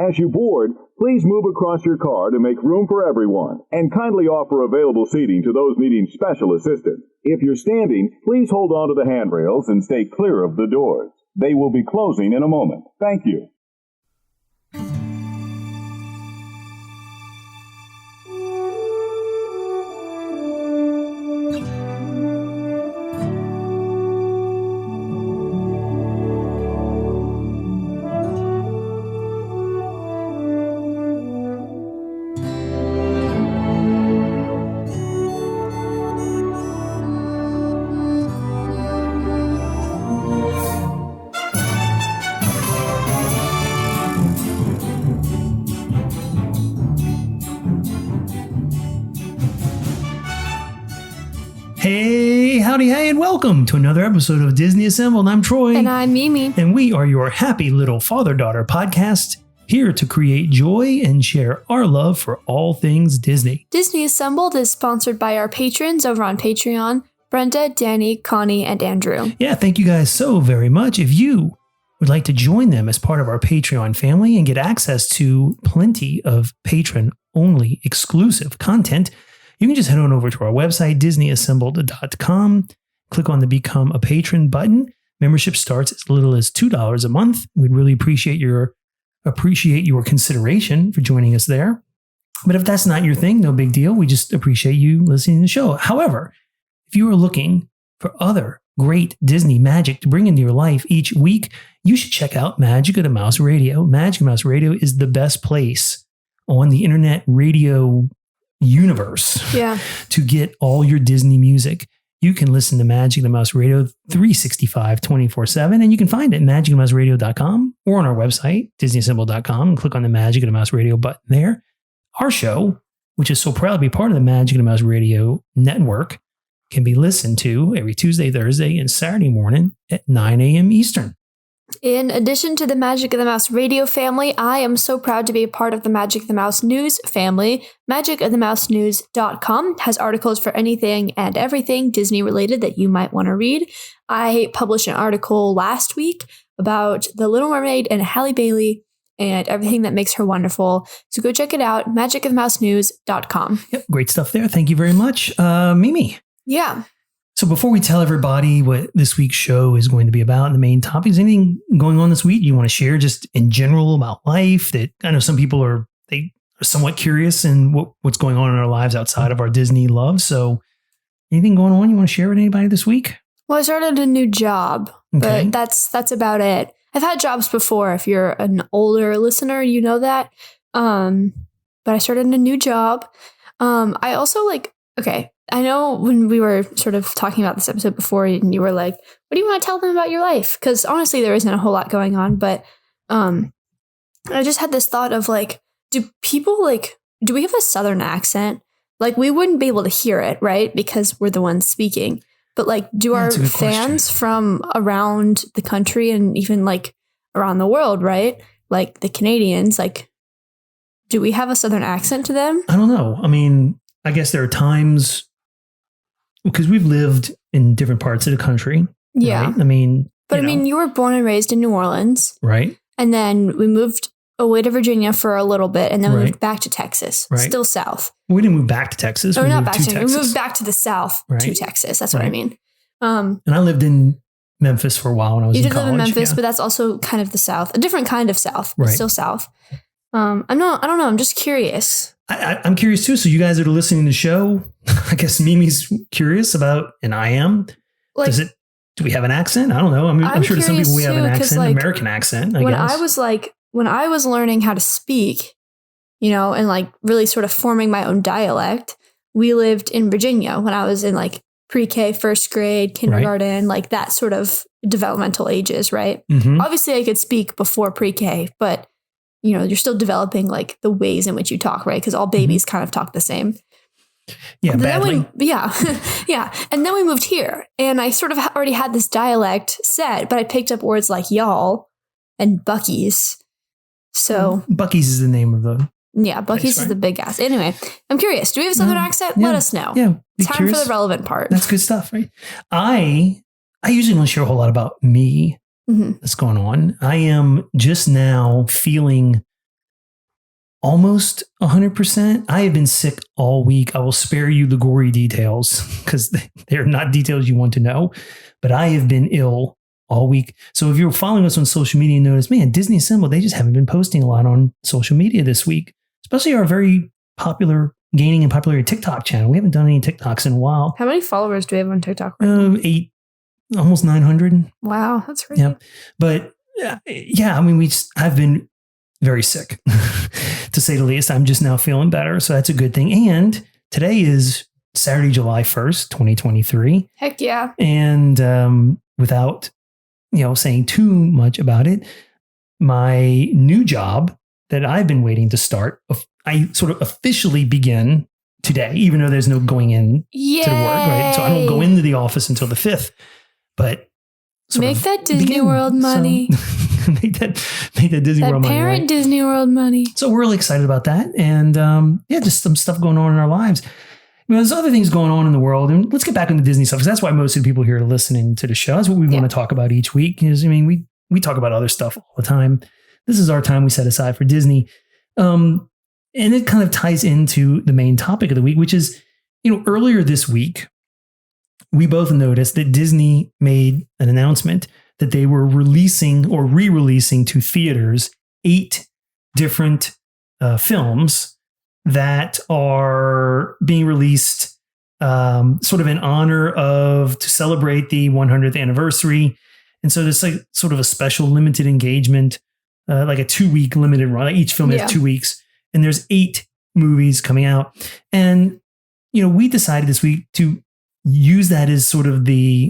As you board, please move across your car to make room for everyone, and kindly offer available seating to those needing special assistance. If you're standing, please hold on to the handrails and stay clear of the doors. They will be closing in a moment. Thank you. Hey, howdy, hey, and welcome to another episode of Disney Assembled. I'm Troy. And I'm Mimi. And we are your happy little father-daughter podcast, here to create joy and share our love for all things Disney. Disney Assembled is sponsored by our patrons over on Patreon, Brenda, Danny, Connie, and Andrew. Yeah, thank you guys so very much. If you would like to join them as part of our Patreon family and get access to plenty of patron-only exclusive content, you can just head on over to our website, disneyassembled.com, click on the Become a Patron button. Membership starts as little as $2 a month. We'd really appreciate your consideration for joining us there. But if that's not your thing, no big deal. We just appreciate you listening to the show. However, if you are looking for other great Disney magic to bring into your life each week, you should check out Magic of the Mouse Radio. Magic of the Mouse Radio is the best place on the internet radio universe to get all your Disney music. You can listen to Magic of the Mouse Radio 365 24/7, and you can find it at magicofthemouseradio.com or on our website, disneyassembled.com, and click on the Magic of the Mouse Radio button there. Our show, which is so proud to be part of the Magic of the Mouse Radio network, can be listened to every Tuesday, Thursday, and Saturday morning at 9 a.m. Eastern. In addition to the Magic of the Mouse Radio family, I am so proud to be a part of the Magic of the Mouse News family. magicofthemousenews.com has articles for anything and everything Disney related that you might want to read. I published an article last week about The Little Mermaid and Halle Bailey and everything that makes her wonderful. So go check it out, magicofthemousenews.com. Yep, great stuff there. Thank you very much. Mimi. Yeah. So before we tell everybody what this week's show is going to be about, the main topic, is anything going on this week you want to share just in general about life? That I know some people are somewhat curious in what's going on in our lives outside of our Disney love. So anything going on you want to share with anybody this week? Well, I started a new job, but that's about it. I've had jobs before. If you're an older listener, you know that. But I started a new job. I also I know when we were sort of talking about this episode before and you were like, what do you want to tell them about your life? Because honestly, there isn't a whole lot going on. But I just had this thought of do we have a Southern accent? We wouldn't be able to hear it, right? Because we're the ones speaking. But do our fans from around the country and even around the world, right? The Canadians, do we have a Southern accent to them? I don't know. I mean, I guess there are times because we've lived in different parts of the country. Yeah. Right? I mean, you were born and raised in New Orleans. Right. And then we moved away to Virginia for a little bit. And then we moved back to Texas. Right. Still south. We didn't move back to Texas. We moved back to the south to Texas. That's what I mean. And I lived in Memphis for a while when I was in college. You did live in Memphis, but that's also kind of the south. A different kind of south, but still south. I don't know. I'm just curious. I'm curious too. So you guys that are listening to the show, I guess Mimi's curious about, and I am. Do we have an accent? I don't know. I mean, I'm sure to some people we have an accent, an American accent. I guess. When I was learning how to speak, and really sort of forming my own dialect, we lived in Virginia when I was in pre-K, first grade, kindergarten, that sort of developmental ages, right? Mm-hmm. Obviously, I could speak before pre-K, but you're still developing the ways in which you talk, right? Because all babies kind of talk the same. Yeah, badly. Yeah. And then we moved here and I sort of already had this dialect set, but I picked up words like y'all and Buc-ee's. So Buc-ee's is the name of the... Yeah, Buc-ee's is the big ass. Anyway, I'm curious. Do we have a Southern accent? Yeah, let us know. Yeah. Time curious. For the relevant part. That's good stuff, right? I usually don't share a whole lot about me. That's going on. I am just now feeling almost 100%. I have been sick all week. I will spare you the gory details because they're not details you want to know, but I have been ill all week. So if you're following us on social media and notice, man, Disney Assembled, they just haven't been posting a lot on social media this week, especially our very popular, gaining in popularity TikTok channel. We haven't done any TikToks in a while. How many followers do we have on TikTok? Right 8, almost 900. Wow, that's crazy. Yeah. But yeah, I mean, I've been very sick to say the least. I'm just now feeling better. So that's a good thing. And today is Saturday, July 1st, 2023. Heck yeah. And without, saying too much about it, my new job that I've been waiting to start, I sort of officially begin today, even though there's no going in to the work, right? So I don't go into the office until the 5th, but make that Disney World money. So, make that Disney World money. Parent right? Disney World money. So we're really excited about that. And just some stuff going on in our lives. There's other things going on in the world, and let's get back into Disney stuff because that's why most of the people here are listening to the show. That's what we want to talk about each week. Is we talk about other stuff all the time. This is our time we set aside for Disney, and it kind of ties into the main topic of the week, which is earlier this week we both noticed that Disney made an announcement that they were releasing or re-releasing to theaters 8 different films that are being released sort of in honor to celebrate the 100th anniversary. And so there's like sort of a special limited engagement, like a 2-week limited run. Like each film has 2 weeks, and there's 8 movies coming out. And, we decided this week to use that as sort of the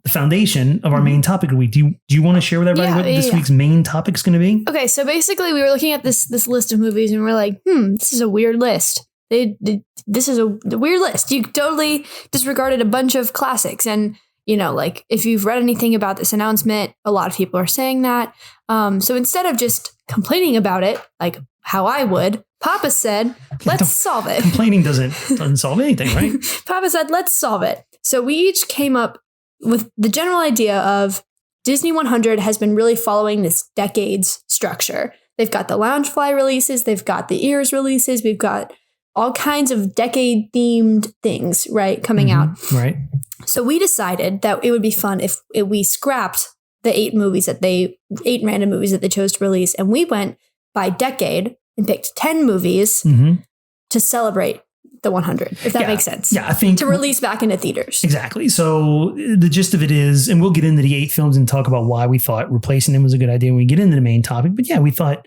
foundation of our main topic of the week. Do you want to share with everybody what this week's main topic is going to be? Okay, so basically we were looking at this list of movies and we're like, this is a weird list. This is a weird list. You totally disregarded a bunch of classics. And, like if you've read anything about this announcement, a lot of people are saying that. So instead of just complaining about it, like how I would, Papa said, let's solve it. Complaining doesn't solve anything, right? Papa said, let's solve it. So we each came up with the general idea of Disney 100 has been really following this decades structure. They've got the Loungefly releases. They've got the Ears releases. We've got all kinds of decade themed things, right, coming out. Right. So we decided that it would be fun if we scrapped the 8 random movies that they chose to release. And we went by decade and picked 10 movies to celebrate the 100, if that makes sense. Yeah, I think. To release back into theaters. Exactly. So the gist of it is, and we'll get into the 8 films and talk about why we thought replacing them was a good idea when we get into the main topic. But yeah, we thought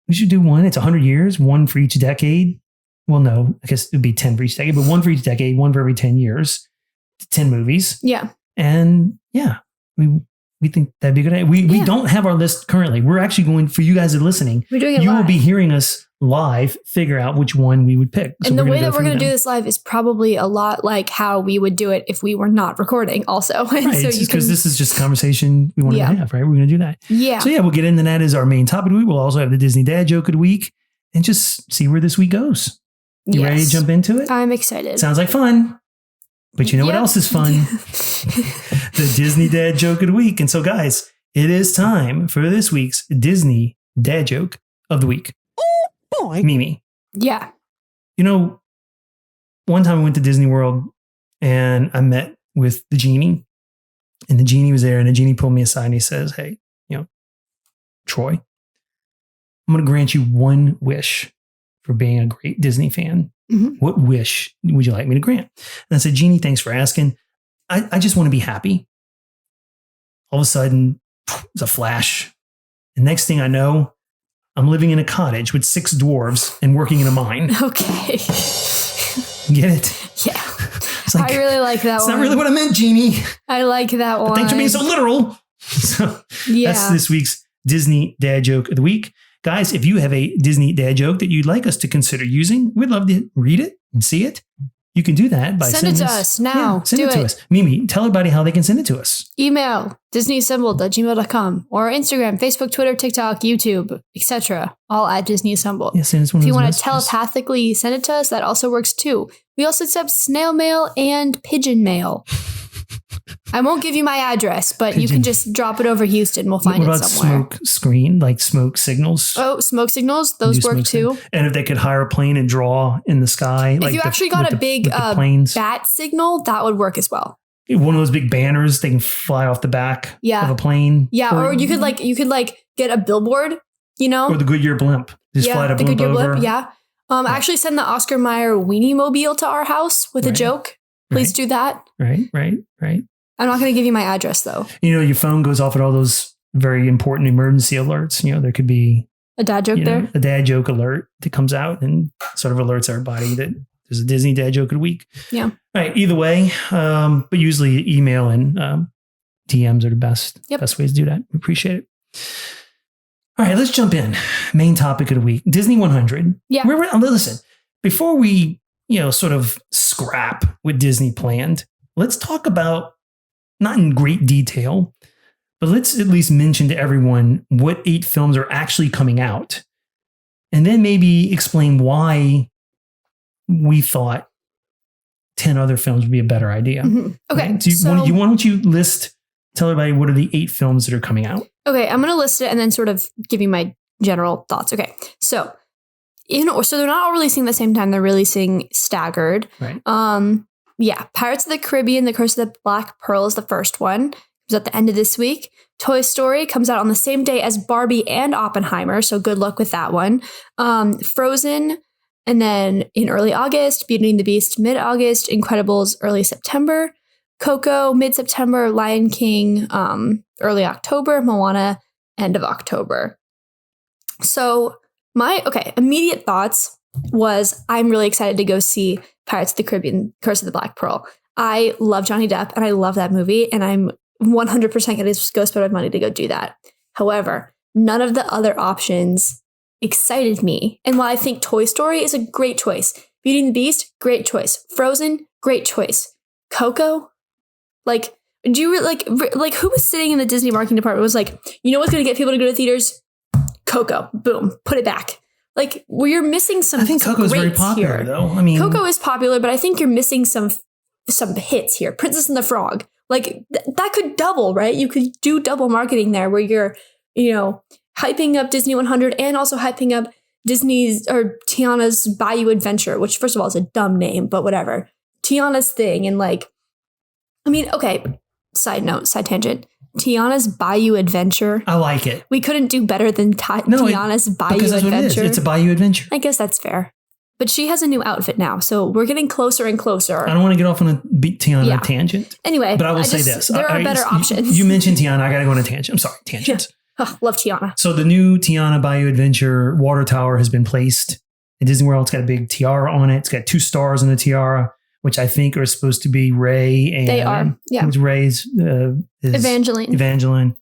we should do one. It's 100 years, one for each decade. Well, no, I guess it would be 10 for each decade, but one for each decade, one for every 10 years, 10 movies. Yeah. And yeah, we think that'd be a good idea. We don't have our list currently. We're actually going, for you guys that are listening, we're doing it you live. will be hearing us live figure out which one we would pick. So and the way that we're going to do this live is probably a lot like how we would do it if we were not recording also. And right, because this is just a conversation we wanted to have, right? We're going to do that. Yeah. So we'll get into that as our main topic of the week. We'll also have the Disney Dad Joke of the week and just see where this week goes. You ready to jump into it? I'm excited. Sounds like fun. But you know what else is fun? The Disney Dad Joke of the week. And so guys, it is time for this week's Disney Dad Joke of the week. Oh boy. Mimi. Yeah. One time I went to Disney World and I met with the genie, and the genie was there, and the genie pulled me aside and he says, hey, Troy, I'm going to grant you one wish for being a great Disney fan. Mm-hmm. What wish would you like me to grant? And I said, Genie, thanks for asking. I just want to be happy. All of a sudden, it's a flash. And next thing I know, I'm living in a cottage with 6 dwarves and working in a mine. Okay. Get it? Yeah. I really like that one. It's not really what I meant, Genie. I like that one. But thanks for being so literal. So that's this week's Disney Dad Joke of the week. Guys, if you have a Disney dad joke that you'd like us to consider using, we'd love to read it and see it. You can do that by sending it to us now. Yeah, send it to us. Mimi, tell everybody how they can send it to us. Email disneyassembled@gmail.com or Instagram, Facebook, Twitter, TikTok, YouTube, etc. All at Disney Assembled. Yeah, send us one if you want messages. to telepathically send it to us, that also works too. We also accept snail mail and pigeon mail. I won't give you my address, but you can just drop it over Houston. We'll find it somewhere. Smoke screen, like smoke signals? Oh, smoke signals. Those work too. And if they could hire a plane and draw in the sky. If you actually got a big bat signal, that would work as well. One of those big banners, they can fly off the back of a plane. Yeah, or you could get a billboard, Or the Goodyear blimp. Just fly a blimp over. Yeah. Actually send the Oscar Mayer Weenie Mobile to our house with a joke. Please do that. Right. I'm not going to give you my address, though. Your phone goes off at all those very important emergency alerts. There could be a dad joke there. A dad joke alert that comes out and sort of alerts everybody that there's a Disney dad joke of the week. Yeah. Right. Either way, but usually email and DMs are the best ways to do that. We appreciate it. All right, let's jump in. Main topic of the week, Disney 100. Yeah. Listen, before we, sort of scrap what Disney planned, let's talk about, not in great detail, but let's at least mention to everyone what 8 films are actually coming out. And then maybe explain why we thought 10 other films would be a better idea. Mm-hmm. Okay. Right? Why don't you tell everybody what are the 8 films that are coming out? Okay, I'm going to list it and then sort of give you my general thoughts. Okay, so they're not all releasing at the same time. They're releasing staggered. Right. Pirates of the Caribbean, The Curse of the Black Pearl is the first one. It was at the end of this week. Toy Story comes out on the same day as Barbie and Oppenheimer, so good luck with that one. Frozen, and then in early August, Beauty and the Beast mid-August, Incredibles early September, Coco mid-September, Lion King early October, Moana end of October. So my immediate thoughts was I'm really excited to go see Pirates of the Caribbean, Curse of the Black Pearl. I love Johnny Depp and I love that movie and I'm 100% going to go spend my money to go do that. However, none of the other options excited me. And while I think Toy Story is a great choice, Beauty and the Beast, great choice. Frozen, great choice. Coco, do you who was sitting in the Disney marketing department was like, what's going to get people to go to theaters? Coco, boom, put it back. You're missing some. I think Coco is very popular, here. Though. I mean, Coco is popular, but I think you're missing some hits here. Princess and the Frog, that could double, right? You could do double marketing there, where you're, hyping up Disney 100 and also hyping up Disney's or Tiana's Bayou Adventure, which first of all is a dumb name, but whatever. Tiana's thing and side tangent. Tiana's Bayou Adventure. I like it. We couldn't do better than Tiana's Bayou Adventure. What it is. It's a Bayou Adventure. I guess that's fair. But she has a new outfit now, so we're getting closer and closer. I don't want to get off on a Tiana tangent. Anyway, but I will say this. There are better options. You mentioned Tiana. I got to go on a tangent. I'm sorry, tangent. Love Tiana. So the new Tiana Bayou Adventure water tower has been placed in Disney World. It's got a big tiara on it. It's got 2 stars on the tiara, which I think are supposed to be Ray and... They are, yeah. Which Ray's is Evangeline.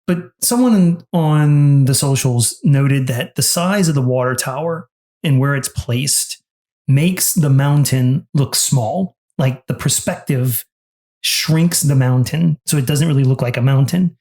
But someone on the socials noted that the size of the water tower and where it's placed makes the mountain look small. Like the perspective shrinks the mountain, so it doesn't really look like a mountain.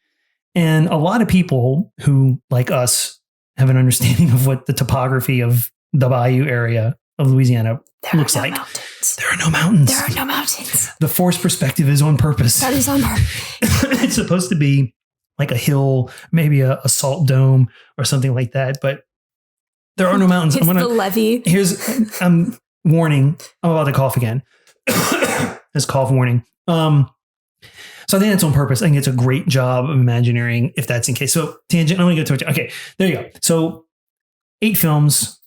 And a lot of people who, like us, have an understanding of what the topography of the Bayou area of Louisiana looks like. There are no mountains. There are no mountains. The forced perspective is on purpose. That is on purpose. It's supposed to be like a hill, maybe a salt dome or something like that, but there are no mountains. It's the levee. I'm warning. I'm about to cough again. This cough warning. So I think that's on purpose. I think it's a great job of imagineering if that's in case. So tangent, I'm going to go to it. Okay, there you go. So 8 films.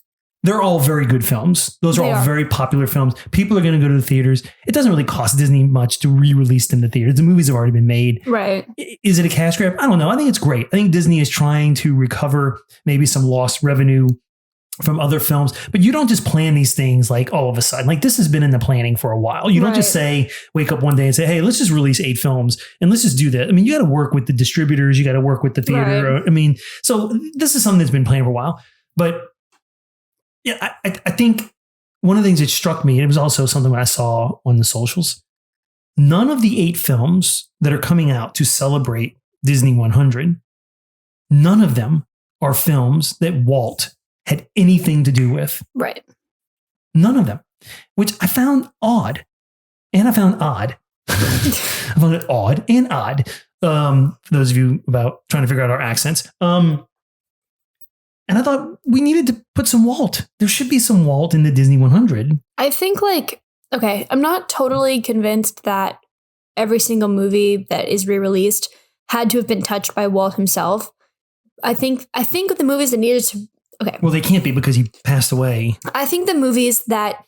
They're all very good films. Those are all very popular films. People are going to go to the theaters. It doesn't really cost Disney much to re-release them to theaters. The movies have already been made. Right. Is it a cash grab? I don't know. I think it's great. I think Disney is trying to recover maybe some lost revenue from other films, but you don't just plan these things like all of a sudden. Like this has been in the planning for a while. You don't just say, wake up one day and say, hey, let's just release 8 films and let's just do that. I mean, you got to work with the distributors. You got to work with the theater. Right. I mean, so this is something that's been planned for a while, but yeah, I think one of the things that struck me, and it was also something I saw on the socials, none of the 8 films that are coming out to celebrate Disney 100, none of them are films that Walt had anything to do with. Right. None of them, which I found odd. and I found odd. I found it odd and odd. For those of you about trying to figure out our accents. And I thought we needed to put some Walt. There should be some Walt in the Disney 100. I think okay, I'm not totally convinced that every single movie that is re-released had to have been touched by Walt himself. I think the movies that needed to, okay. Well, they can't be because he passed away. I think the movies that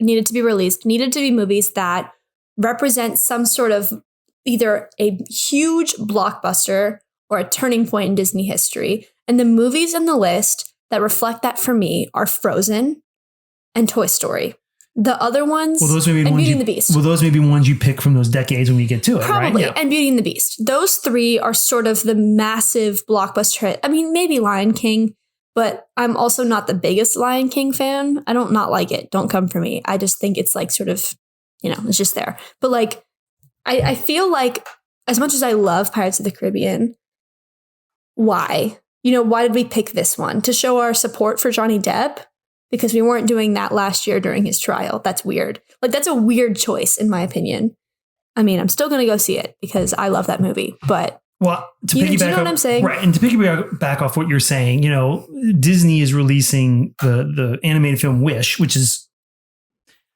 needed to be released needed to be movies that represent some sort of either a huge blockbuster or a turning point in Disney history. And the movies on the list that reflect that for me are Frozen and Toy Story. The other ones, those may be and ones Beauty and the Beast. Well, those may be ones you pick from those decades when we get to it, Probably, right? Yeah. and Beauty and the Beast. Those three are sort of the massive blockbuster hit. I mean, maybe Lion King, but I'm also not the biggest Lion King fan. I don't not like it. Don't come for me. I just think it's like sort of, it's just there. But like, I feel like as much as I love Pirates of the Caribbean, why? Why did we pick this one? To show our support for Johnny Depp? Because we weren't doing that last year during his trial. That's weird. Like, that's a weird choice, in my opinion. I mean, I'm still going to go see it because I love that movie. But well, do you know what I'm saying? Right. And to piggyback off what you're saying, Disney is releasing the animated film Wish, which is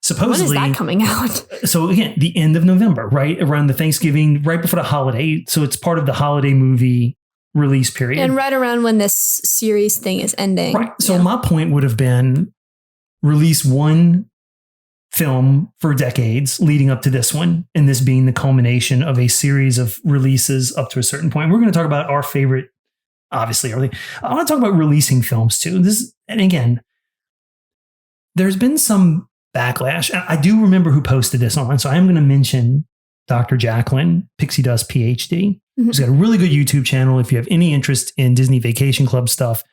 supposedly... When is that coming out? So again, the end of November, right? Around the Thanksgiving, right before the holiday. So it's part of the holiday movie release period. And right around when this series thing is ending. Right. So my point would have been release one film for decades leading up to this one, and this being the culmination of a series of releases up to a certain point. We're going to talk about our favorite, obviously. I want to talk about releasing films too. And again, there's been some backlash. I do remember who posted this on, so I'm going to mention Dr. Jacqueline, Pixie Dust PhD. She's got a really good YouTube channel. If you have any interest in Disney Vacation Club stuff,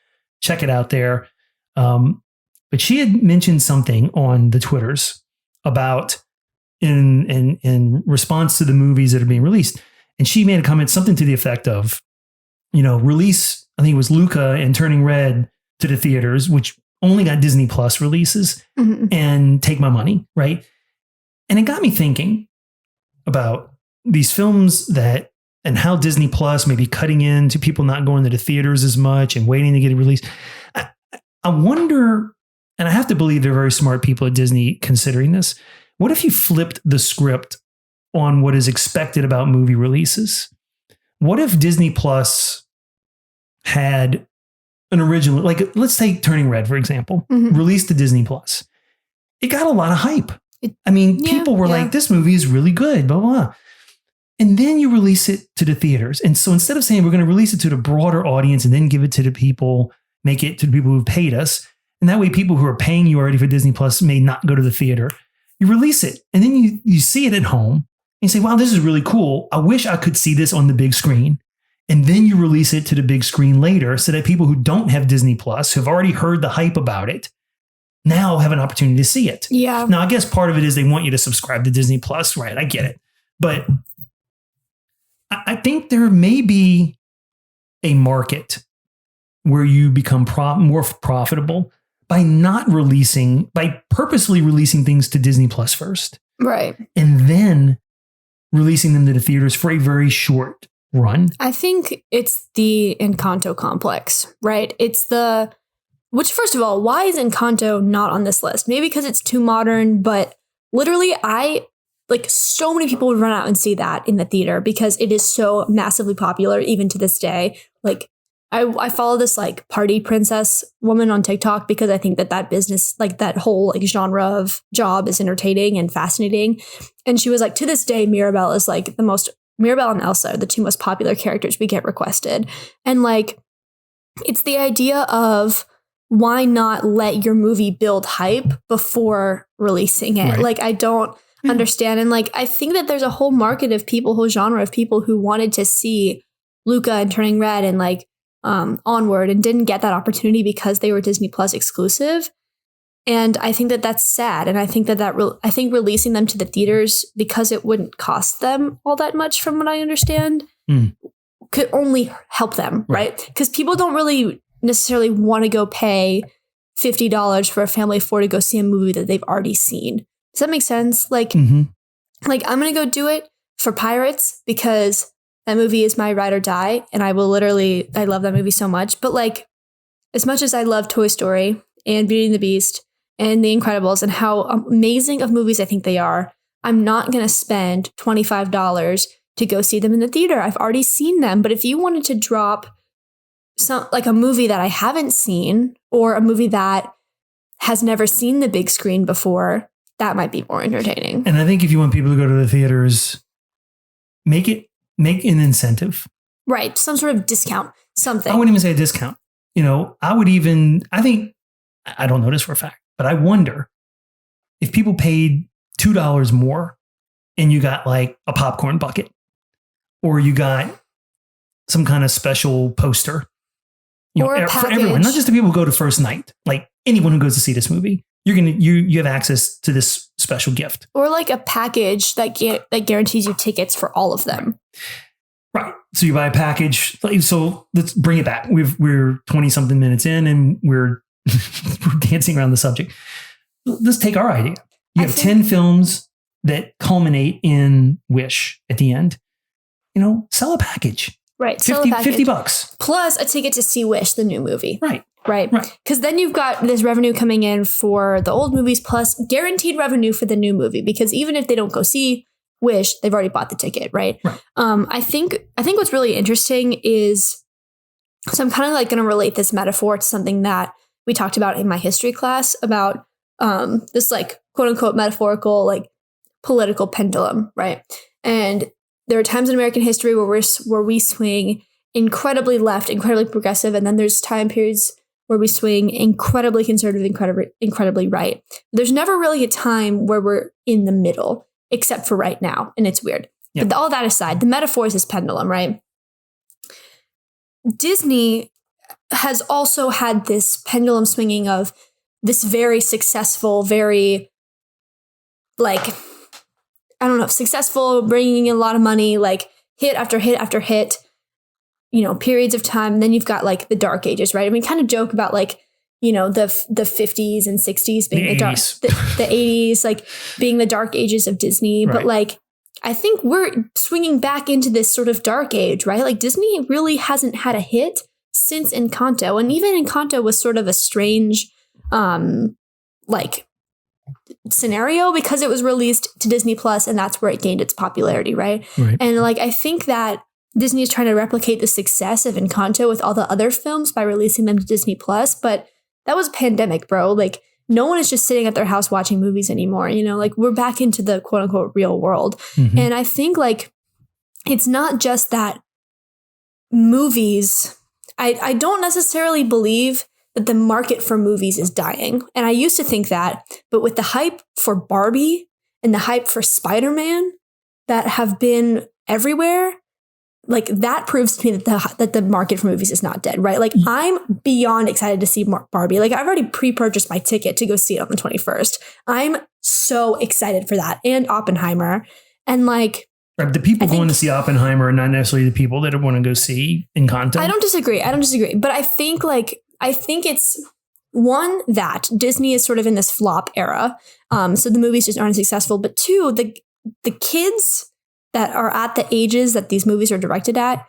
check it out there. But she had mentioned something on the Twitters about in response to the movies that are being released. And she made a comment, something to the effect of, release, I think it was Luca and Turning Red to the theaters, which only got Disney Plus releases, and take my money, right? And it got me thinking about these films and how Disney Plus may be cutting into people not going to the theaters as much and waiting to get it released. I wonder, and I have to believe they're very smart people at Disney considering this. What if you flipped the script on what is expected about movie releases? What if Disney Plus had an original, like let's take Turning Red, for example, released to Disney Plus. It got a lot of hype. People were like, this movie is really good, blah, blah, blah. And then you release it to the theaters. And so instead of saying we're going to release it to the broader audience and then give it to the people, make it to the people who paid us, and that way people who are paying you already for Disney Plus may not go to the theater, you release it. And then you see it at home and you say, wow, this is really cool. I wish I could see this on the big screen. And then you release it to the big screen later so that people who don't have Disney Plus, who have already heard the hype about it, now have an opportunity to see it. Yeah. Now, I guess part of it is they want you to subscribe to Disney Plus, right? I get it. But I think there may be a market where you become more profitable by purposely releasing things to Disney Plus first. Right. And then releasing them to the theaters for a very short run. I think it's the Encanto complex, right? Which first of all, why is Encanto not on this list? Maybe because it's too modern, but literally so many people would run out and see that in the theater because it is so massively popular even to this day. Like I follow this like party princess woman on TikTok because I think that business, like that whole like genre of job is entertaining and fascinating. And she was like, to this day, Mirabelle is like Mirabelle and Elsa are the two most popular characters we get requested. And like, it's the idea of why not let your movie build hype before releasing it? Right. Like, I don't understand. And like, I think that there's a whole market of people, whole genre of people who wanted to see Luca and Turning Red and like Onward and didn't get that opportunity because they were Disney Plus exclusive. And I think that that's sad. And I think I think releasing them to the theaters because it wouldn't cost them all that much, from what I understand, could only help them, right? Because people don't really necessarily want to go pay $50 for a family of four to go see a movie that they've already seen. Does that make sense? Like, Like, I'm going to go do it for Pirates because that movie is my ride or die. And I love that movie so much. But like, as much as I love Toy Story and Beauty and the Beast and The Incredibles and how amazing of movies I think they are, I'm not going to spend $25 to go see them in the theater. I've already seen them. But if you wanted to drop like a movie that I haven't seen or a movie that has never seen the big screen before, that might be more entertaining. And I think if you want people to go to the theaters, make an incentive. Right. Some sort of discount, something. I wouldn't even say a discount. I don't know this for a fact, but I wonder if people paid $2 more and you got like a popcorn bucket or you got some kind of special poster, or a for everyone, not just the people who go to first night, like anyone who goes to see this movie. You have access to this special gift. Or like a package that guarantees you tickets for all of them. Right. So you buy a package. So let's bring it back. We're 20 something minutes in and we're dancing around the subject. Let's take our idea. You have 10 films that culminate in Wish at the end. Sell a package. Right. $50 plus a ticket to see Wish, the new movie. Right. Because then you've got this revenue coming in for the old movies plus guaranteed revenue for the new movie. Because even if they don't go see Wish, they've already bought the ticket, right? I think what's really interesting is, so I'm kind of like going to relate this metaphor to something that we talked about in my history class about this like quote unquote metaphorical like political pendulum, right? And there are times in American history where we swing incredibly left, incredibly progressive, and then there's time periods where we swing incredibly conservative, incredibly right. There's never really a time where we're in the middle, except for right now. And it's weird. Yep. But all that aside, the metaphor is this pendulum, right? Disney has also had this pendulum swinging of this very successful, very successful, bringing in a lot of money, like hit after hit after hit, periods of time. And then you've got like the dark ages, right? I mean, kind of joke about like, the 50s and 60s being the 80s, like being the dark ages of Disney. Right. But like, I think we're swinging back into this sort of dark age, right? Like Disney really hasn't had a hit since Encanto. And even Encanto was sort of a strange, scenario because it was released to Disney Plus and that's where it gained its popularity, right? And like, I think that Disney is trying to replicate the success of Encanto with all the other films by releasing them to Disney Plus, but that was a pandemic, bro. Like no one is just sitting at their house watching movies anymore. Like we're back into the quote unquote real world. Mm-hmm. And I think like, it's not just that movies, I don't necessarily believe that the market for movies is dying. And I used to think that, but with the hype for Barbie and the hype for Spider-Man that have been everywhere, like that proves to me that the market for movies is not dead, right? Like I'm beyond excited to see Barbie. Like I've already pre-purchased my ticket to go see it on the 21st. I'm so excited for that, and Oppenheimer. And like the people going to see Oppenheimer are not necessarily the people that want to go see Encanto. I don't disagree. But I think it's one, that Disney is sort of in this flop era. So the movies just aren't successful. But two, the kids that are at the ages that these movies are directed at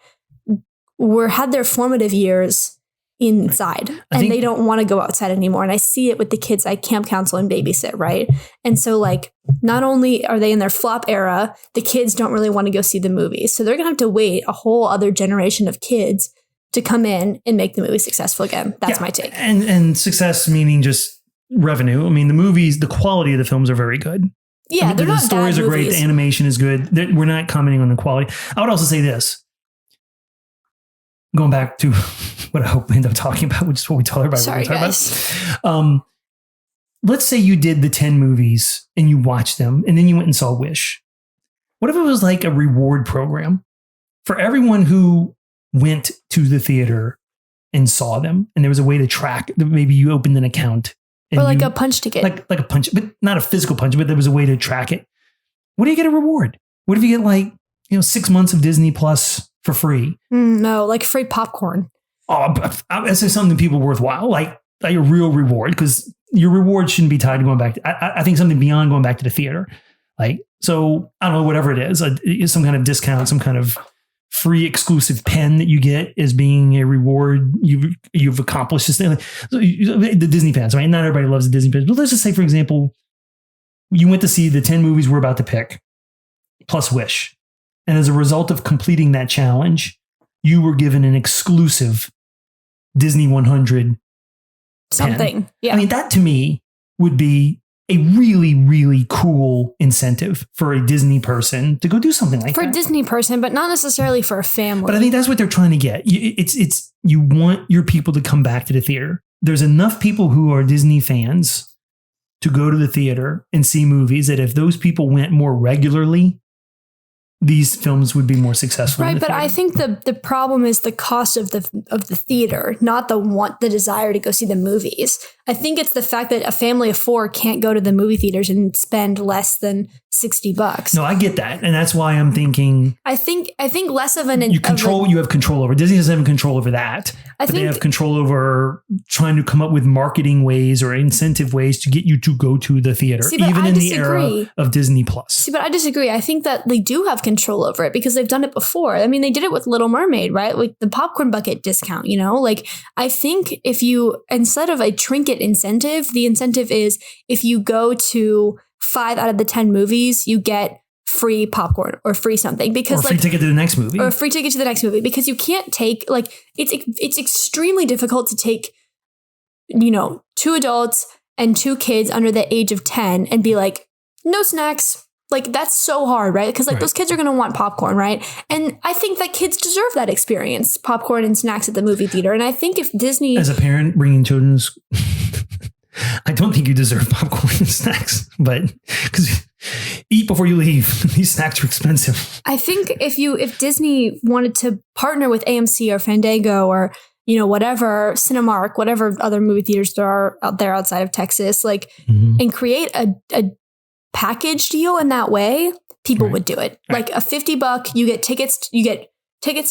had their formative years inside, and they don't want to go outside anymore. And I see it with the kids I camp counsel and babysit, right? And so like, not only are they in their flop era, the kids don't really want to go see the movies. So they're going to have to wait a whole other generation of kids to come in and make the movie successful again. That's my take. And success meaning just revenue. I mean, the movies, the quality of the films are very good. Yeah, I mean, they're not the stories bad are great. movies. The animation is good. We're not commenting on the quality. I would also say this. Going back to what I hope we end up talking about, which is what we told everybody Sorry, we're guys. about. Let's say you did the 10 movies and you watched them and then you went and saw Wish. What if it was like a reward program for everyone who went to the theater and saw them, and there was a way to track? Maybe you opened an account. Or like a punch ticket. Like a punch, but not a physical punch, but there was a way to track it. What do you get a reward? What if you get 6 months of Disney Plus for free? No, like free popcorn. Oh, that's something people worthwhile, like a real reward, because your reward shouldn't be tied to going back. I think something beyond going back to the theater. Like, so I don't know, whatever it is, some kind of discount, some kind of free exclusive pen that you get as being a reward. You've accomplished this thing. So the Disney fans, right? Not everybody loves the Disney fans, but let's just say, for example, you went to see the 10 movies we're about to pick, plus Wish. And as a result of completing that challenge, you were given an exclusive Disney 100 something. pen. Yeah. I mean, that to me would be a really, really cool incentive for a Disney person to go do something like that. For a Disney person, but not necessarily for a family. But I think that's what they're trying to get. It's you want your people to come back to the theater. There's enough people who are Disney fans to go to the theater and see movies that if those people went more regularly, these films would be more successful. Right, but I think the problem is the cost of the theater, not the desire to go see the movies. I think it's the fact that a family of 4 can't go to the movie theaters and spend less than $60. No, I get that, and that's why I'm thinking. I think less of an you have control over. Disney doesn't have control over that. But they have control over trying to come up with marketing ways or incentive ways to get you to go to the theater, even in the era of Disney Plus. See, but I disagree. I think that they do have control over it because they've done it before. I mean, they did it with Little Mermaid, right? Like the popcorn bucket discount, Like, I think if you, instead of a trinket incentive, the incentive is if you go to 5 out of the 10 movies, you get free popcorn or free something, because or free ticket to the next movie, or a free ticket to the next movie, because you can't take, like, it's extremely difficult to take 2 adults and 2 kids under the age of 10 and be like, no snacks. Like, that's so hard, right? Because those kids are going to want popcorn, right? And I think that kids deserve that experience, popcorn and snacks at the movie theater. And I think if Disney, as a parent bringing children to school, I don't think you deserve popcorn and snacks, but because eat before you leave. These snacks are expensive. I think if Disney wanted to partner with AMC or Fandango or, whatever, Cinemark, whatever other movie theaters there are out there outside of Texas, like, and create a package deal in that way, people would do it. Like a $50, you get tickets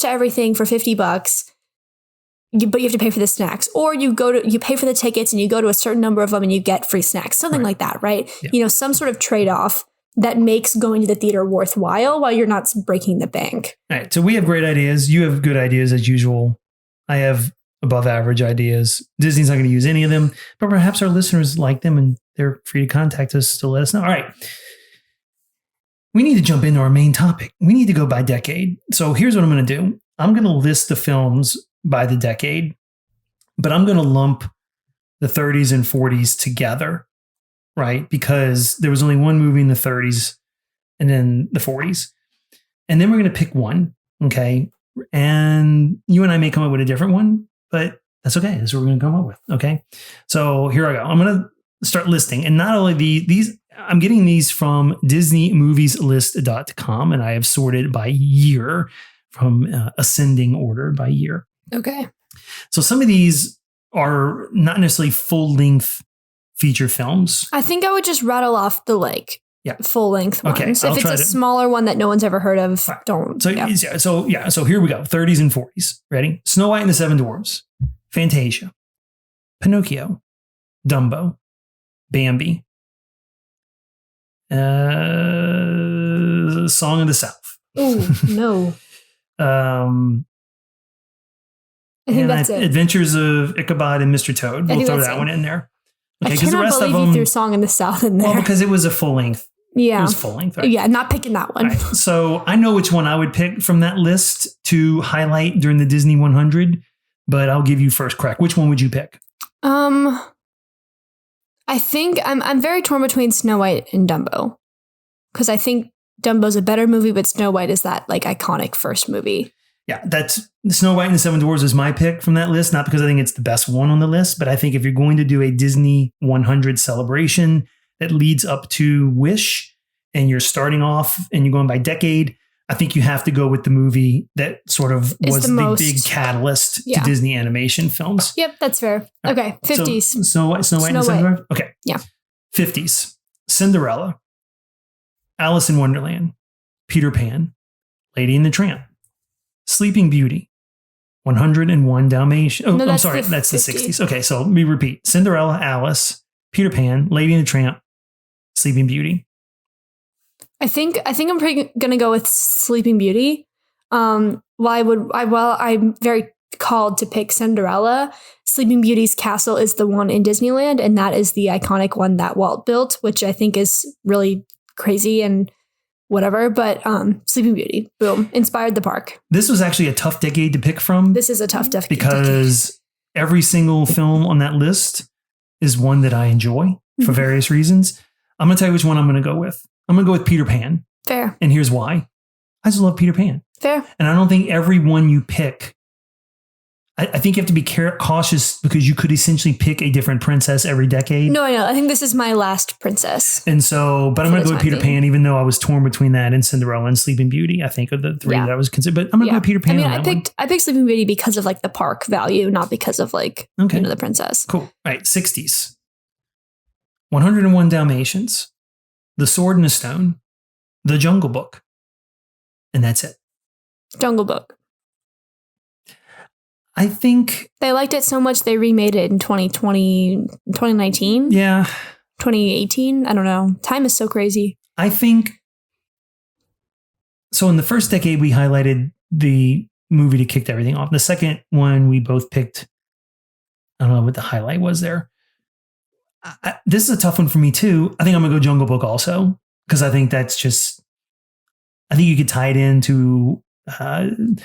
to everything for $50. But you have to pay for the snacks, or you pay for the tickets and you go to a certain number of them and you get free snacks, something like that, right? Yeah. Some sort of trade-off that makes going to the theater worthwhile while you're not breaking the bank. All right. So we have great ideas. You have good ideas as usual. I have above average ideas. Disney's not going to use any of them, but perhaps our listeners like them and they're free to contact us to let us know. All right. We need to jump into our main topic. We need to go by decade. So here's what I'm going to do. I'm going to list the films by the decade, but I'm going to lump the 30s and 40s together, right? Because there was only one movie in the 30s and then the 40s. And then we're going to pick one, okay? And you and I may come up with a different one, but that's okay. That's what we're going to come up with, okay? So here I go. I'm going to start listing. And not only these, I'm getting these from DisneyMoviesList.com, and I have sorted by year from ascending order by year. Okay. So some of these are not necessarily full-length feature films. I think I would just rattle off the full-length ones. Okay, if it's a smaller one that no one's ever heard of, don't. So here we go. 30s and 40s. Ready? Snow White and the Seven Dwarfs, Fantasia, Pinocchio, Dumbo, Bambi, Song of the South. Oh, no. I think that's it. Adventures of Ichabod and Mr. Toad. We'll throw that one in there. Okay, I cannot believe you threw Song in the South in there. Well, because it was a full length. Yeah. It was full length. Right? Yeah, not picking that one. Right. So I know which one I would pick from that list to highlight during the Disney 100, but I'll give you first crack. Which one would you pick? I think I'm very torn between Snow White and Dumbo, because I think Dumbo's a better movie, but Snow White is that iconic first movie. Yeah, that's Snow White and the Seven Dwarfs is my pick from that list, not because I think it's the best one on the list, but I think if you're going to do a Disney 100 celebration that leads up to Wish and you're starting off and you're going by decade, I think you have to go with the movie that sort of was the big catalyst to Disney animation films. Yep, that's fair. Okay, 50s. So Snow White and the Seven Dwarfs? Okay. Yeah. 50s. Cinderella, Alice in Wonderland, Peter Pan, Lady and the Tramp, Sleeping Beauty, 101 Dalmatians. Oh, no, I'm sorry. That's the 60s. Okay, so let me repeat. Cinderella, Alice, Peter Pan, Lady and the Tramp, Sleeping Beauty. I think I'm gonna go with Sleeping Beauty. While I'm very called to pick Cinderella, Sleeping Beauty's castle is the one in Disneyland, and that is the iconic one that Walt built, which I think is really crazy and whatever. But Sleeping Beauty, boom, inspired the park. This was actually a tough decade to pick from. This is a tough decade because every single film on that list is one that I enjoy for various reasons. I'm going to tell you which one I'm going to go with. I'm going to go with Peter Pan. Fair. And here's why. I just love Peter Pan. Fair. And I don't think every one you pick, I think you have to be cautious because you could essentially pick a different princess every decade. No, I know. I think this is my last princess. And so, but I'm going to go with Peter Pan, even though I was torn between that and Cinderella and Sleeping Beauty. I think of the three that I was considering. But I'm going to go with Peter Pan. I mean, I picked Sleeping Beauty because of like the park value, not because of like the princess. Cool. All right. 60s. 101 Dalmatians. The Sword and the Stone. The Jungle Book. And that's it. Jungle Book. I think they liked it so much they remade it in 2019. Yeah. 2018. I don't know. Time is so crazy. I think so. In the first decade, we highlighted the movie that kicked everything off. The second one, we both picked. I don't know what the highlight was there. This is a tough one for me too. I think I'm gonna go Jungle Book also because I think that's just. I think you could tie it into the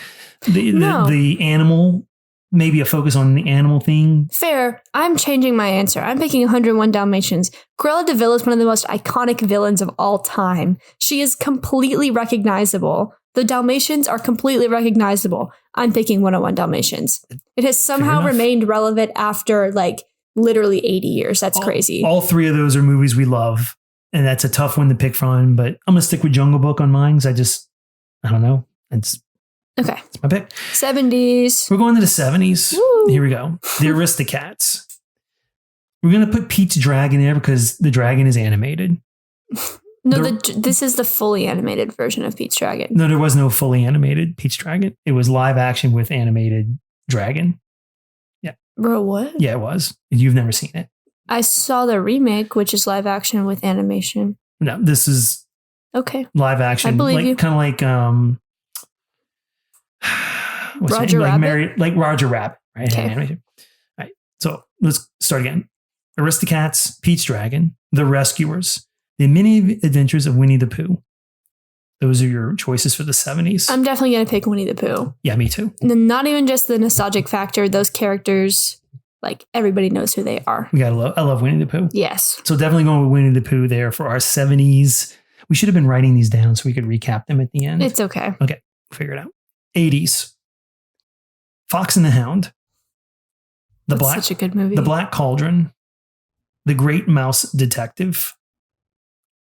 animal. Maybe a focus on the animal thing. Fair. I'm changing my answer. I'm picking 101 Dalmatians. Cruella de Vil is one of the most iconic villains of all time. She is completely recognizable. The Dalmatians are completely recognizable. I'm picking 101 Dalmatians. It has somehow remained relevant after like literally 80 years. That's crazy. All three of those are movies we love. And that's a tough one to pick from. But I'm going to stick with Jungle Book on mine because I don't know. Okay. That's my pick. 70s. We're going to the 70s. Woo. Here we go. The Aristocats. We're going to put Pete's Dragon there because the dragon is animated. No, this is the fully animated version of Pete's Dragon. No, there was no fully animated Pete's Dragon. It was live action with animated dragon. Yeah. Bro, what? Yeah, it was. You've never seen it. I saw the remake, which is live action with animation. No, this is live action. I believe you. Kind of like Roger Rabbit? Like Roger Rabbit, right? Okay. All right. So let's start again. Aristocats, Pete's Dragon, The Rescuers, The Many Adventures of Winnie the Pooh. Those are your choices for the 70s. I'm definitely going to pick Winnie the Pooh. Yeah, me too. And then not even just the nostalgic factor. Those characters, like everybody knows who they are. I love Winnie the Pooh. Yes. So definitely going with Winnie the Pooh there for our 70s. We should have been writing these down so we could recap them at the end. It's okay. Okay, figure it out. 80s. Fox and the Hound. That's such a good movie. The Black Cauldron. The Great Mouse Detective.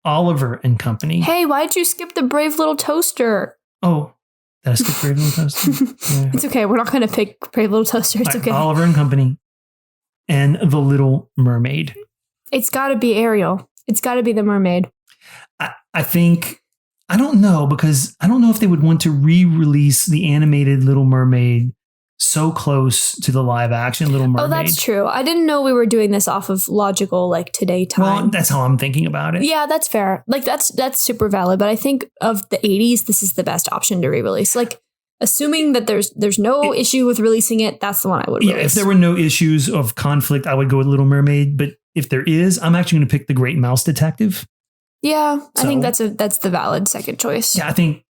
Oliver and Company. Hey, why'd you skip the Brave Little Toaster? Oh, did I skip Brave Little Toaster? Yeah. It's okay. We're not going to pick Brave Little Toaster. It's okay. Oliver and Company. And The Little Mermaid. It's got to be Ariel. It's got to be the mermaid. I think, I don't know, because I don't know if they would want to re-release the animated Little Mermaid so close to the live action Little Mermaid. Oh, that's true. I didn't know we were doing this off of logical, like today time. Well, that's how I'm thinking about it. Yeah, that's fair. Like that's super valid. But I think of the 80s, this is the best option to re-release. Like assuming that there's no issue with releasing it, that's the one I would release. Yeah, if there were no issues of conflict, I would go with Little Mermaid. But if there is, I'm actually going to pick The Great Mouse Detective. Yeah, I think that's the valid second choice. Yeah, I think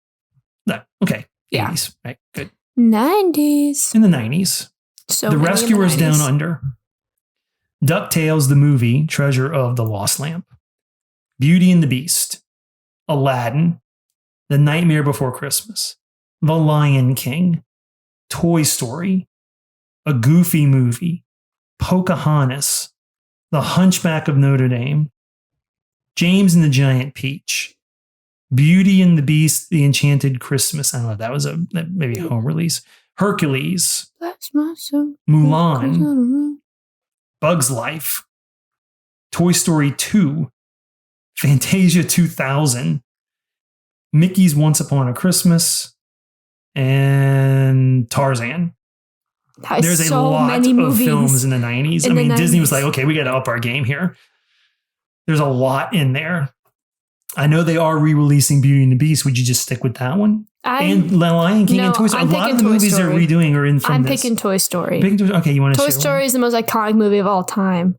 okay. Yeah. 80s, right? Good. 90s. In the 90s. So The Rescuers Down Under. DuckTales, the movie, Treasure of the Lost Lamp. Beauty and the Beast. Aladdin. The Nightmare Before Christmas. The Lion King. Toy Story. A Goofy Movie. Pocahontas. The Hunchback of Notre Dame. James and the Giant Peach. Beauty and the Beast, The Enchanted Christmas. I don't know if that was maybe a home release. Hercules. That's my song. Mulan. Bug's Life. Toy Story 2. Fantasia 2000. Mickey's Once Upon a Christmas. And Tarzan. There's a lot of films in the 90s. Disney was like, okay, we got to up our game here. There's a lot in there. I know they are re-releasing Beauty and the Beast. Would you just stick with that one? And Lion King and Toy Story. A lot of the movies they're redoing are in from this. I'm picking Toy Story. Okay, you want to share Toy Story is the most iconic movie of all time.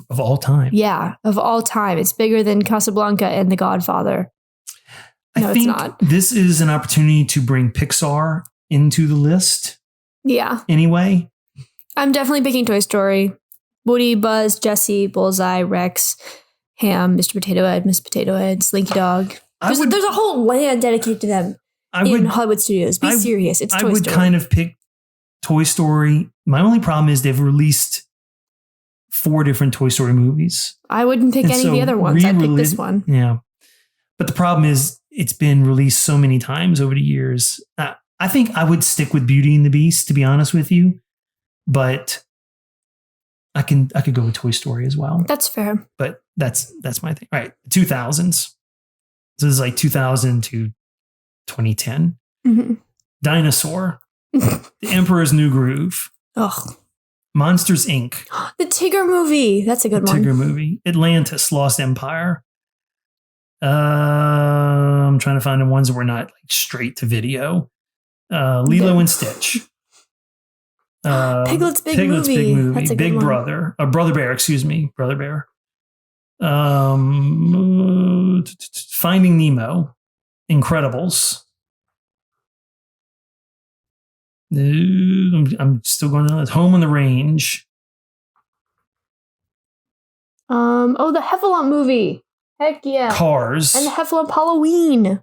Of all time? Yeah, of all time. It's bigger than Casablanca and The Godfather. No, I think it's not. This is an opportunity to bring Pixar into the list. Yeah. Anyway. I'm definitely picking Toy Story. Woody, Buzz, Jessie, Bullseye, Rex, Ham, Mr. Potato Head, Miss Potato Head, Slinky Dog. There's a whole land dedicated to them in Hollywood studios. Be serious. It's Toy Story. I would kind of pick Toy Story. My only problem is they've released 4 different Toy Story movies. I wouldn't pick any of the other ones. I'd pick this one. Yeah. But the problem is it's been released so many times over the years. I think I would stick with Beauty and the Beast, to be honest with you. But I could go with Toy Story as well. That's fair. But that's my thing. All right. 2000s. So this is like 2000 to 2010. Mm-hmm. Dinosaur. The Emperor's New Groove. Ugh. Monsters, Inc. The Tigger movie. That's a good one. Tigger movie. Atlantis, Lost Empire. I'm trying to find the ones that were not like straight to video. Lilo and Stitch. Piglet's Big Movie. That's a good Big one. Brother. Brother Bear, excuse me. Brother Bear. Finding Nemo. Incredibles. I'm still going on. Home on the Range. The Heffalump movie. Heck yeah. Cars. And the Heffalump Halloween.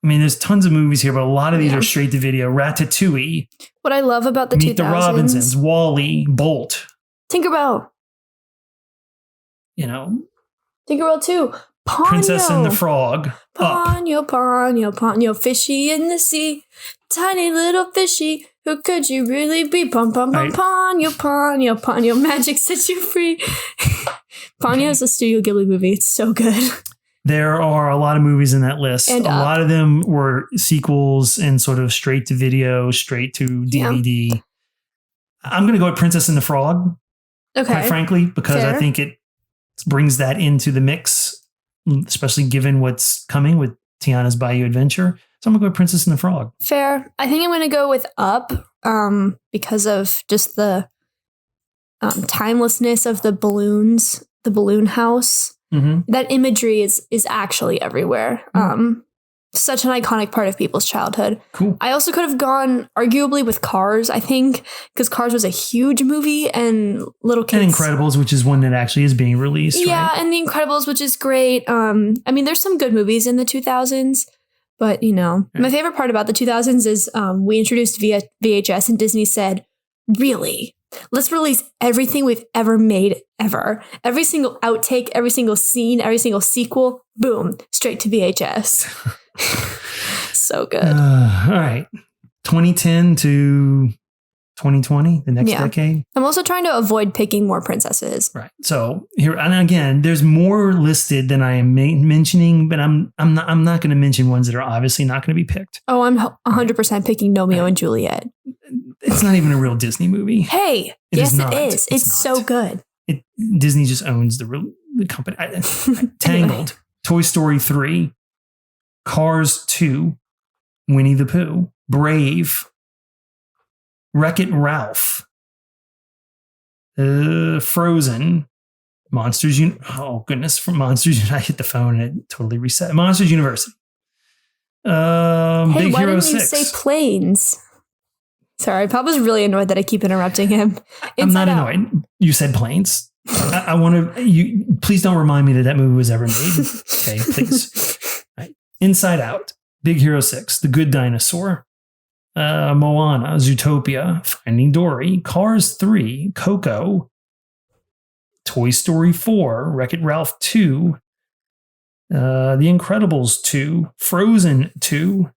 I mean, there's tons of movies here, but a lot of these are straight to video. Ratatouille. What I love about the Meet 2000s. the Robinsons. Wall-E. Bolt. Tinkerbell. You know. Tinkerbell 2. Ponyo. Princess and the Frog. Ponyo, Ponyo, Ponyo. Fishy in the sea. Tiny little fishy. Who could you really be? Pom, pom, pom, Ponyo, Ponyo, Ponyo. Magic sets you free. Ponyo is a Studio Ghibli movie. It's so good. There are a lot of movies in that list. And a lot of them were sequels and sort of straight to video, straight to DVD. Yeah. I'm going to go with Princess and the Frog. Okay. Quite frankly, because I think it brings that into the mix, especially given what's coming with Tiana's Bayou Adventure. So I'm going to go with Princess and the Frog. Fair. I think I'm going to go with Up because of just the timelessness of the balloons, the balloon house. Mm-hmm. That imagery is actually everywhere. Such an iconic part of people's childhood. Cool. I also could have gone arguably with Cars, I think, because Cars was a huge movie and little kids. And Incredibles, which is one that actually is being released. Yeah, right? and The Incredibles, which is great. I mean, there's some good movies in the 2000s, but my favorite part about the 2000s is we introduced VHS and Disney said, really? Let's release everything we've ever made, ever. Every single outtake, every single scene, every single sequel, boom, straight to VHS. So good. All right. 2010 to 2020, the next decade. I'm also trying to avoid picking more princesses. Right. So here, and again, there's more listed than I am mentioning, but I'm not going to mention ones that are obviously not going to be picked. Oh, I'm 100% picking Romeo and Juliet. It's not even a real Disney movie. Hey, yes, it is. It's so good. Disney just owns the company. Tangled, Toy Story 3, Cars 2, Winnie the Pooh, Brave, Wreck-It Ralph, Frozen, Monsters. Oh goodness, from Monsters. I hit the phone and it totally reset. Monsters University. Big Hero 6. You say Planes? Sorry, Papa's really annoyed that I keep interrupting him. I'm not annoyed. You said Planes. I want to. You please don't remind me that movie was ever made. Okay, please. Right. Inside Out, Big Hero 6, The Good Dinosaur, Moana, Zootopia, Finding Dory, Cars 3, Coco, Toy Story 4, Wreck-It Ralph 2, The Incredibles 2, Frozen 2.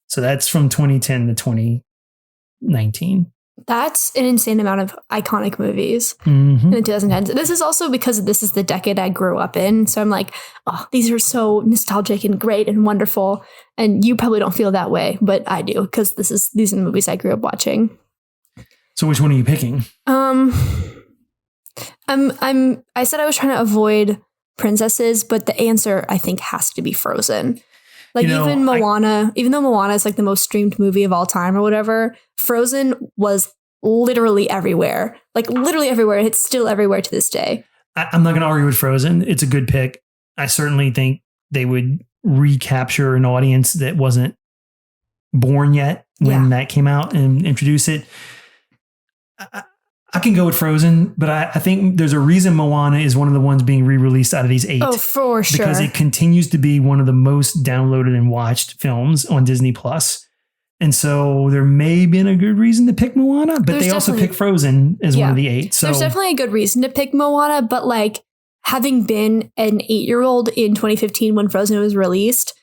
So that's from 2010 to 2019. That's an insane amount of iconic movies in the 2010s. This is also because this is the decade I grew up in. So I'm like, oh, these are so nostalgic and great and wonderful. And you probably don't feel that way, but I do because these are the movies I grew up watching. So which one are you picking? I said I was trying to avoid princesses, but the answer I think has to be Frozen. Like even Moana, even though Moana is like the most streamed movie of all time or whatever, Frozen was literally everywhere. Like literally everywhere. It's still everywhere to this day. I'm not going to argue with Frozen. It's a good pick. I certainly think they would recapture an audience that wasn't born yet when that came out and introduce it. I can go with Frozen, but I think there's a reason Moana is one of the ones being re-released out of these 8. Oh, for sure. Because it continues to be one of the most downloaded and watched films on Disney Plus. And so there may have been a good reason to pick Moana, but they also pick Frozen as one of the 8. So there's definitely a good reason to pick Moana, but like having been an 8-year-old in 2015 when Frozen was released,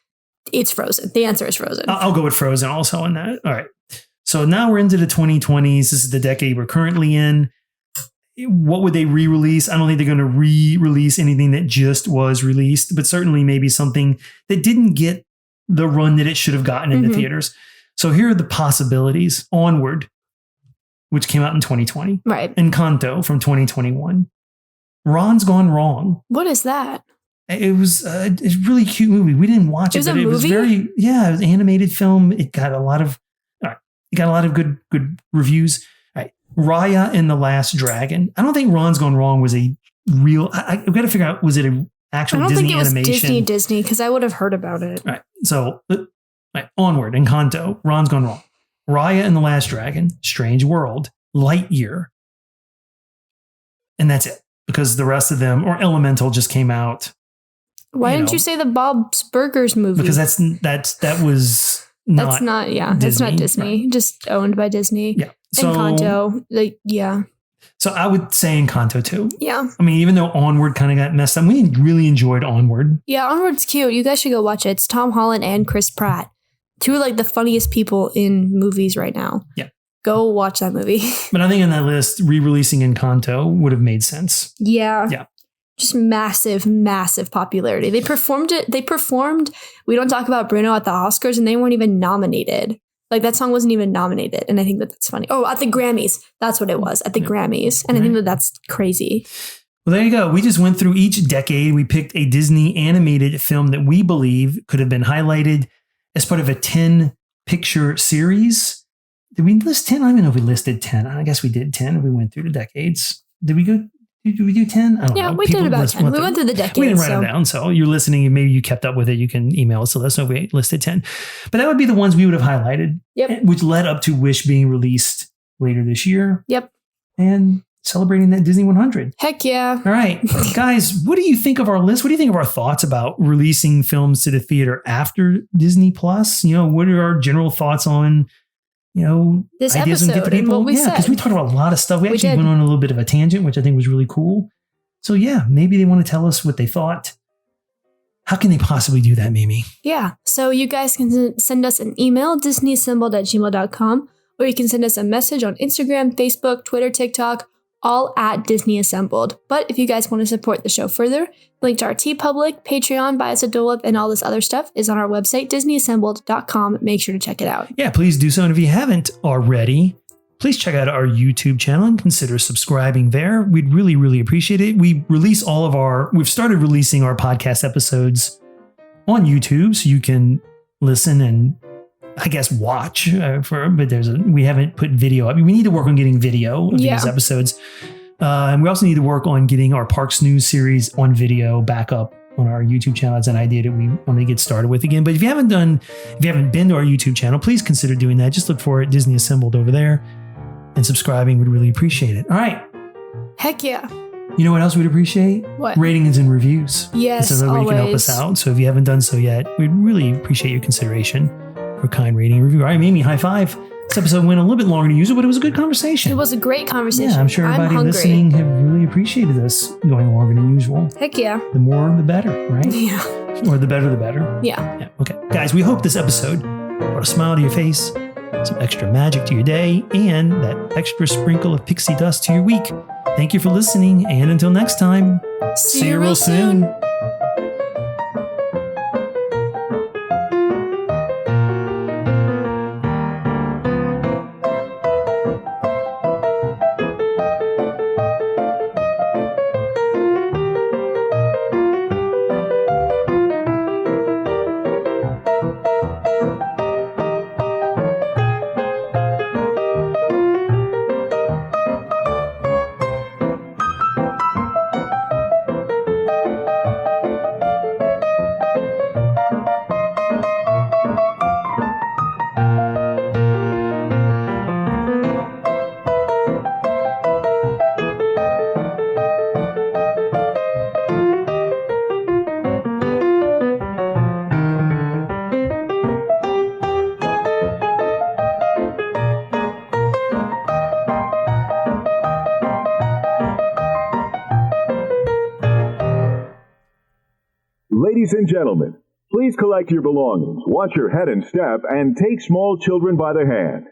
it's Frozen. The answer is Frozen. I'll go with Frozen also on that. All right. So now we're into the 2020s. This is the decade we're currently in. What would they re-release? I don't think they're going to re-release anything that just was released, but certainly maybe something that didn't get the run that it should have gotten in the theaters. So here are the possibilities. Onward, which came out in 2020. Right. Encanto from 2021. Ron's Gone Wrong. What is that? It was a really cute movie. We didn't watch it, but it was very, it was an animated film. It got a lot of good reviews. All right. Raya and the Last Dragon. I don't think Ron's Gone Wrong was a real, I've got to figure out, was it an actual Disney animation? I don't think it was Disney, because I would have heard about it. All right. So, Onward, Encanto, Ron's Gone Wrong. Raya and the Last Dragon, Strange World, Lightyear. And that's it. Because the rest of them, or Elemental just came out. Why didn't you say the Bob's Burgers movie? Because that was not That's not Disney. Right. Just owned by Disney. Yeah. So, Encanto, So I would say Encanto too. Yeah. I mean, even though Onward kind of got messed up, we really enjoyed Onward. Yeah, Onward's cute. You guys should go watch it. It's Tom Holland and Chris Pratt. 2 of like the funniest people in movies right now. Yeah. Go watch that movie. But I think in that list, re-releasing Encanto would have made sense. Yeah. Yeah. Just massive, massive popularity. They performed it. We Don't Talk About Bruno at the Oscars, and they weren't even nominated. Like that song wasn't even nominated. And I think that's funny. Oh, at the Grammys. That's what it was. At the Grammys. And I think that's crazy. Well, there you go. We just went through each decade. We picked a Disney animated film that we believe could have been highlighted as part of a 10-picture series. Did we list 10? I don't even know if we listed 10. I guess we did 10 if we went through the decades. Did we do 10? I don't know. We did about 10. We went through the decades. We didn't write them down. So you're listening and maybe you kept up with it. You can email us to let us know if we listed 10. But that would be the ones we would have highlighted, which led up to Wish being released later this year. Yep. And celebrating that Disney 100. Heck yeah. All right. Guys, what do you think of our list? What do you think of our thoughts about releasing films to the theater after Disney Plus? What are our general thoughts on this ideas episode and get to people? And what we said. Because we talked about a lot of stuff. We actually went on a little bit of a tangent, which I think was really cool. So maybe they want to tell us what they thought. How can they possibly do that, Mimi? Yeah. So you guys can send us an email, disneyassembled@gmail.com, or you can send us a message on Instagram, Facebook, Twitter, TikTok, all at Disney Assembled. But if you guys want to support the show further, link to our TeePublic, Patreon, Buy Us a Dole Whip, and all this other stuff is on our website, disneyassembled.com. Make sure to check it out. Yeah, please do so. And if you haven't already, please check out our YouTube channel and consider subscribing there. We'd really, really appreciate it. We've started releasing our podcast episodes on YouTube, so you can listen and I guess watch but we haven't put video up. We need to work on getting video of these episodes. And we also need to work on getting our Parks News series on video back up on our YouTube channel. It's an idea that we want to get started with again. But if you haven't been to our YouTube channel, please consider doing that. Just look for it, Disney Assembled over there, and subscribing. We'd really appreciate it. All right. Heck yeah. You know what else we'd appreciate? What? Ratings and reviews. Yes, it's another way you can help us out. So if you haven't done so yet, we'd really appreciate your consideration for kind rating and review. All right, Mimi, high five. This episode went a little bit longer than usual, but it was a good conversation. It was a great conversation. Yeah, I'm sure everybody listening have really appreciated us going longer than usual. Heck yeah. The more, the better, right? Yeah. Or the better, the better. Yeah. Okay. Guys, we hope this episode brought a smile to your face, some extra magic to your day, and that extra sprinkle of pixie dust to your week. Thank you for listening, and until next time, see you real soon. Ladies and gentlemen, please collect your belongings, watch your head and step, and take small children by the hand.